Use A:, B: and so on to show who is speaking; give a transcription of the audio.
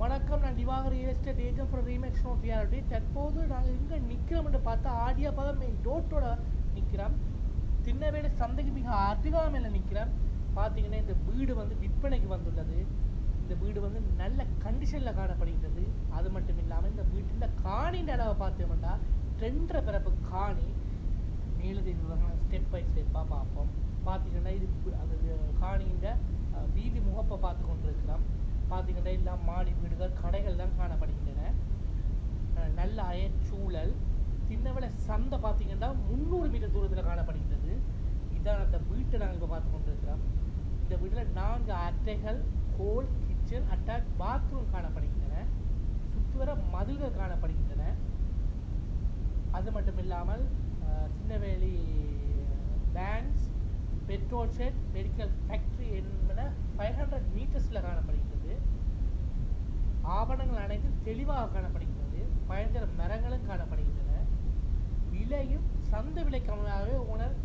A: வணக்கம், நான் Divakar real estate agent for Remax of reality. தற்போது நாங்கள் எங்கே நிற்கிறோம்னு பார்த்தா ஆடியாபாதம் மெயின் ரோட்டோட நிற்கிறோம். திண்ணவேலி சந்தைக்கு மிக அருகாமையில் நிற்கிறோம். பார்த்தீங்கன்னா இந்த வீடு வந்து விற்பனைக்கு வந்துள்ளது. இந்த வீடு வந்து நல்ல கண்டிஷனில் காணப்படுகிறது. அது மட்டும் இல்லாமல் இந்த வீட்டில் காணின்ற அளவை பார்த்தோம்னா 2.5 பிறப்பு காணி. மேலது ஸ்டெப் பை ஸ்டெப்பாக பார்ப்போம். பார்த்தீங்கன்னா இது அந்த காணின்ற வீதி முகப்பை பார்த்து கொண்டிருக்கிறோம். பார்த்தீங்கன்னா எல்லாம் மாடி வீடுகள் கடைகள் தான் காணப்படுகின்றன. நல்ல அயற்சூழல். திண்ணவேலி சந்தை பார்த்தீங்கன்னா 300 மீட்டர் தூரத்தில் காணப்படுகின்றது. இதுதான் அந்த வீட்டை நாங்கள் இப்போ பார்த்து கொண்டிருக்கிறோம். இந்த வீட்டில் 4 அட்டைகள், ஹோல், கிச்சன், அட்டாச் பாத்ரூம் காணப்படுகின்றன. சுற்றுவர மதில்கள் காணப்படுகின்றன. அது மட்டும் இல்லாமல் Tinnaveli banks, petrol shed, medical factory என்பன 500 மீட்டர்ஸில் காணப்படுகின்றது. ஆவணங்கள் அனைத்தும் தெளிவாக காணப்படுகின்றது. பயங்கர மரங்களும் காணப்படுகின்றன. விலையும் சந்தை விலைக்கு அமையாகவே ஓனர்